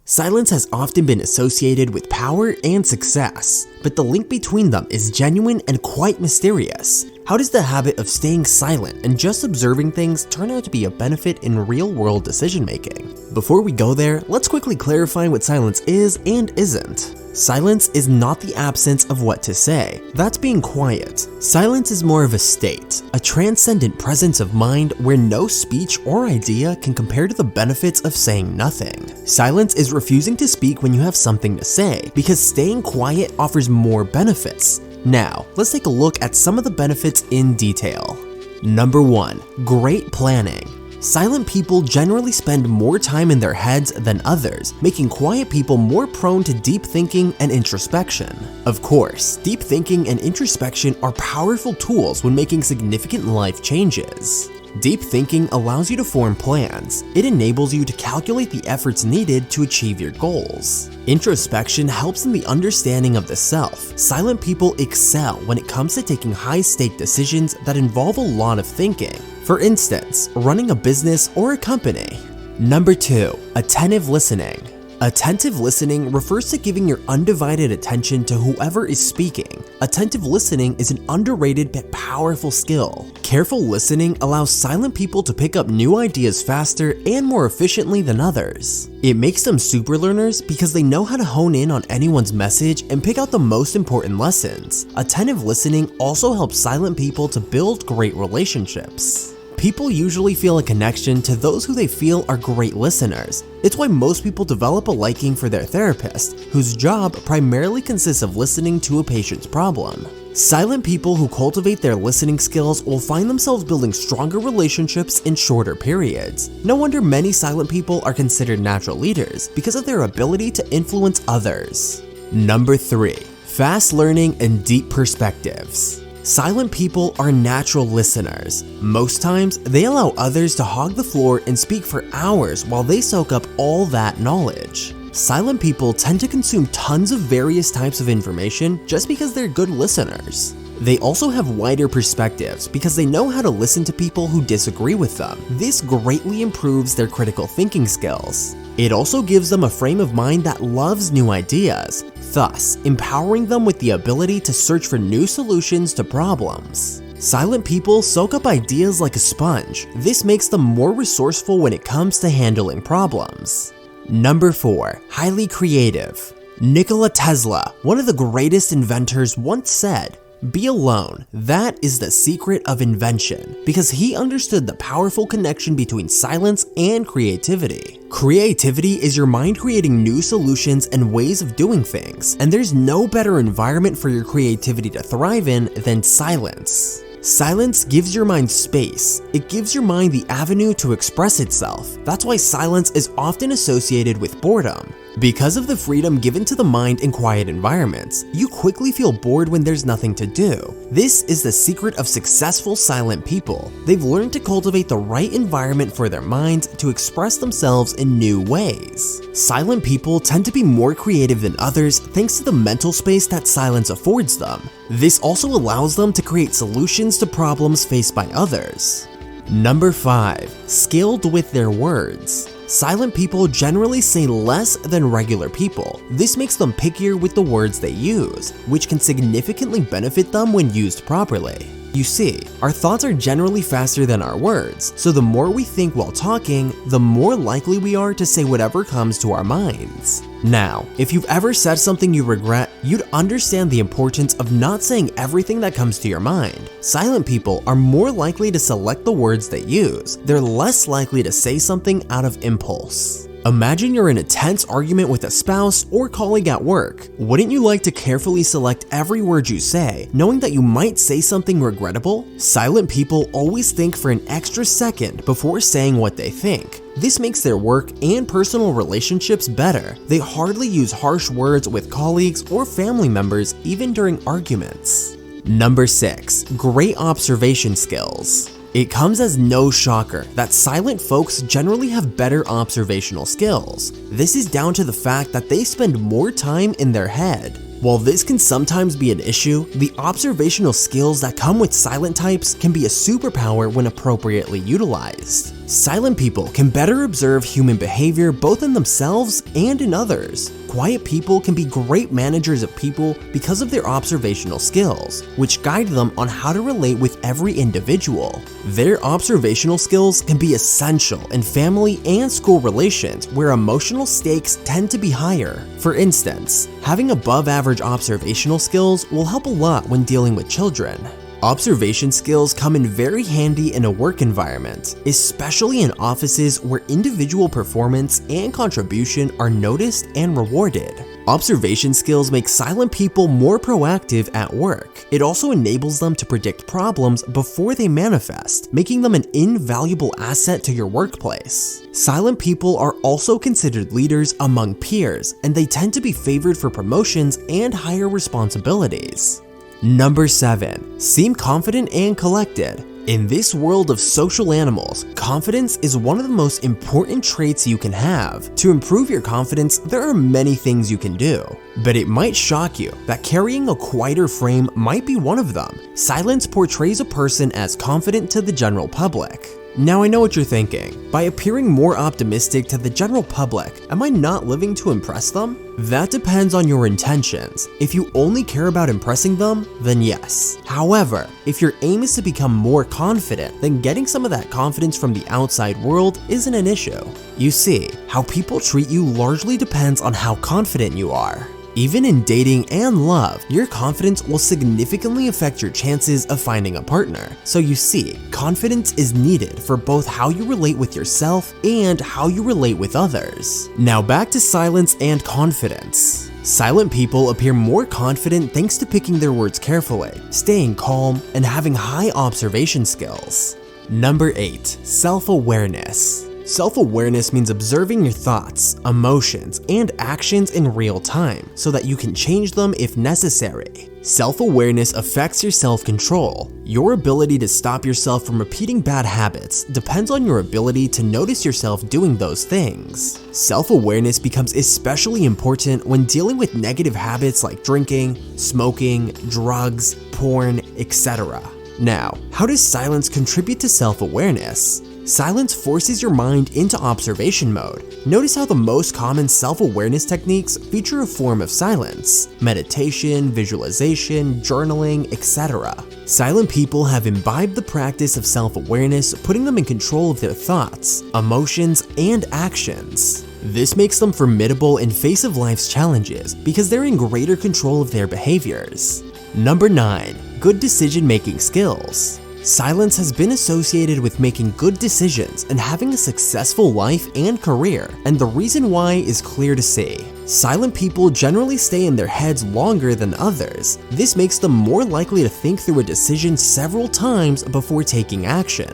Silence has often been associated with power and success, but the link between them is genuine and quite mysterious. How does the habit of staying silent and just observing things turn out to be a benefit in real-world decision-making? Before we go there, let's quickly clarify what silence is and isn't. Silence is not the absence of what to say. That's being quiet. Silence is more of a state, a transcendent presence of mind where no speech or idea can compare to the benefits of saying nothing. Silence is refusing to speak when you have something to say, because staying quiet offers more benefits. Now, let's take a look at some of the benefits in detail. Number 1. Great planning. Silent people generally spend more time in their heads than others, making quiet people more prone to deep thinking and introspection. Of course, deep thinking and introspection are powerful tools when making significant life changes. Deep thinking allows you to form plans. It enables you to calculate the efforts needed to achieve your goals. Introspection helps in the understanding of the self. Silent people excel when it comes to taking high-stake decisions that involve a lot of thinking. For instance, running a business or a company. Number 2. Attentive listening. Attentive listening refers to giving your undivided attention to whoever is speaking. Attentive listening is an underrated but powerful skill. Careful listening allows silent people to pick up new ideas faster and more efficiently than others. It makes them super learners because they know how to hone in on anyone's message and pick out the most important lessons. Attentive listening also helps silent people to build great relationships. People usually feel a connection to those who they feel are great listeners. It's why most people develop a liking for their therapist, whose job primarily consists of listening to a patient's problem. Silent people who cultivate their listening skills will find themselves building stronger relationships in shorter periods. No wonder many silent people are considered natural leaders because of their ability to influence others. Number 3. Fast learning and deep perspectives. Silent people are natural listeners. Most times, they allow others to hog the floor and speak for hours while they soak up all that knowledge. Silent people tend to consume tons of various types of information just because they're good listeners. They also have wider perspectives because they know how to listen to people who disagree with them. This greatly improves their critical thinking skills. It also gives them a frame of mind that loves new ideas, thus empowering them with the ability to search for new solutions to problems. Silent people soak up ideas like a sponge. This makes them more resourceful when it comes to handling problems. Number 4. Highly creative. Nikola Tesla, one of the greatest inventors, once said, "Be alone, that is the secret of invention," because he understood the powerful connection between silence and creativity. Creativity is your mind creating new solutions and ways of doing things, and there's no better environment for your creativity to thrive in than silence. Silence gives your mind space. It gives your mind the avenue to express itself. That's why silence is often associated with boredom. Because of the freedom given to the mind in quiet environments, you quickly feel bored when there's nothing to do. This is the secret of successful silent people. They've learned to cultivate the right environment for their minds to express themselves in new ways. Silent people tend to be more creative than others thanks to the mental space that silence affords them. This also allows them to create solutions to problems faced by others. Number 5. Skilled with their words. Silent people generally say less than regular people. This makes them pickier with the words they use, which can significantly benefit them when used properly. You see, our thoughts are generally faster than our words, so the more we think while talking, the more likely we are to say whatever comes to our minds. Now, if you've ever said something you regret, you'd understand the importance of not saying everything that comes to your mind. Silent people are more likely to select the words they use. They're less likely to say something out of impulse. Imagine you're in a tense argument with a spouse or colleague at work. Wouldn't you like to carefully select every word you say, knowing that you might say something regrettable? Silent people always think for an extra second before saying what they think. This makes their work and personal relationships better. They hardly use harsh words with colleagues or family members even during arguments. Number 6. Great observation skills. It comes as no shocker that silent folks generally have better observational skills. This is down to the fact that they spend more time in their head. While this can sometimes be an issue, the observational skills that come with silent types can be a superpower when appropriately utilized. Silent people can better observe human behavior both in themselves and in others. Quiet people can be great managers of people because of their observational skills, which guide them on how to relate with every individual. Their observational skills can be essential in family and school relations where emotional stakes tend to be higher. For instance, having above-average observational skills will help a lot when dealing with children. Observation skills come in very handy in a work environment, especially in offices where individual performance and contribution are noticed and rewarded. Observation skills make silent people more proactive at work. It also enables them to predict problems before they manifest, making them an invaluable asset to your workplace. Silent people are also considered leaders among peers, and they tend to be favored for promotions and higher responsibilities. Number 7. Seem confident and collected. In this world of social animals, confidence is one of the most important traits you can have. To improve your confidence, there are many things you can do, but it might shock you that carrying a quieter frame might be one of them. Silence portrays a person as confident to the general public. Now I know what you're thinking. By appearing more optimistic to the general public, am I not living to impress them? That depends on your intentions. If you only care about impressing them, then yes. However, if your aim is to become more confident, then getting some of that confidence from the outside world isn't an issue. You see, how people treat you largely depends on how confident you are. Even in dating and love, your confidence will significantly affect your chances of finding a partner. So you see, confidence is needed for both how you relate with yourself and how you relate with others. Now back to silence and confidence. Silent people appear more confident thanks to picking their words carefully, staying calm, and having high observation skills. Number 8. Self-awareness. Self-awareness means observing your thoughts, emotions, and actions in real time so that you can change them if necessary. Self-awareness affects your self-control. Your ability to stop yourself from repeating bad habits depends on your ability to notice yourself doing those things. Self-awareness becomes especially important when dealing with negative habits like drinking, smoking, drugs, porn, etc. Now, how does silence contribute to self-awareness? Silence forces your mind into observation mode. Notice how the most common self-awareness techniques feature a form of silence: meditation, visualization, journaling, etc. Silent people have imbibed the practice of self-awareness, putting them in control of their thoughts, emotions, and actions. This makes them formidable in face of life's challenges because they're in greater control of their behaviors. Number 9. Good decision-making skills. Silence has been associated with making good decisions and having a successful life and career, and the reason why is clear to see. Silent people generally stay in their heads longer than others. This makes them more likely to think through a decision several times before taking action.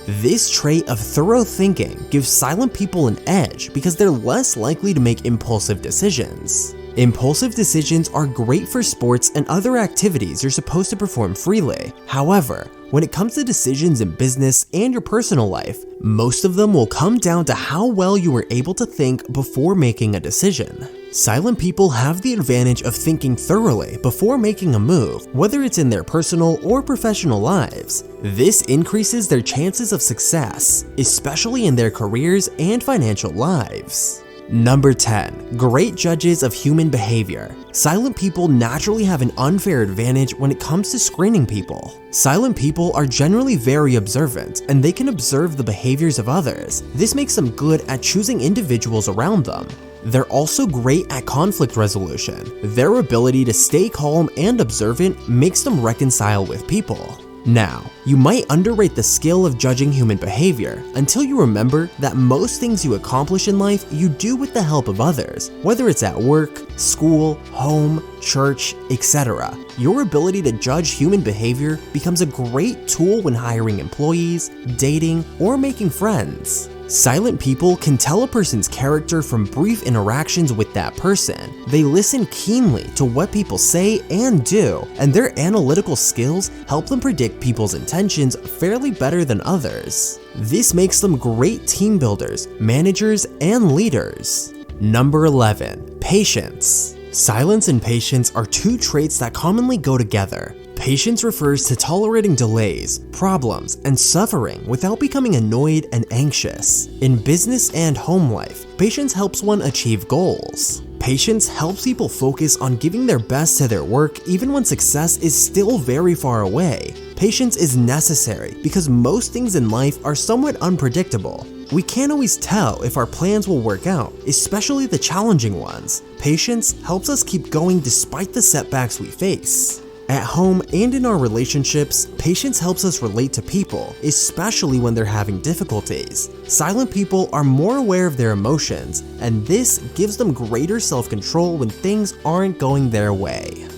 This trait of thorough thinking gives silent people an edge because they're less likely to make impulsive decisions. Impulsive decisions are great for sports and other activities you're supposed to perform freely. However, when it comes to decisions in business and your personal life, most of them will come down to how well you were able to think before making a decision. Silent people have the advantage of thinking thoroughly before making a move, whether it's in their personal or professional lives. This increases their chances of success, especially in their careers and financial lives. Number 10. Great judges of human behavior. Silent people naturally have an unfair advantage when it comes to screening people. Silent people are generally very observant, and they can observe the behaviors of others. This makes them good at choosing individuals around them. They're also great at conflict resolution. Their ability to stay calm and observant makes them reconcile with people. Now, you might underrate the skill of judging human behavior until you remember that most things you accomplish in life you do with the help of others, whether it's at work, school, home, church, etc. Your ability to judge human behavior becomes a great tool when hiring employees, dating, or making friends. Silent people can tell a person's character from brief interactions with that person. They listen keenly to what people say and do, and their analytical skills help them predict people's intentions fairly better than others. This makes them great team builders, managers, and leaders. Number 11. Patience. Silence and patience are two traits that commonly go together. Patience refers to tolerating delays, problems, and suffering without becoming annoyed and anxious. In business and home life, patience helps one achieve goals. Patience helps people focus on giving their best to their work even when success is still very far away. Patience is necessary because most things in life are somewhat unpredictable. We can't always tell if our plans will work out, especially the challenging ones. Patience helps us keep going despite the setbacks we face. At home and in our relationships, patience helps us relate to people, especially when they're having difficulties. Silent people are more aware of their emotions, and this gives them greater self-control when things aren't going their way.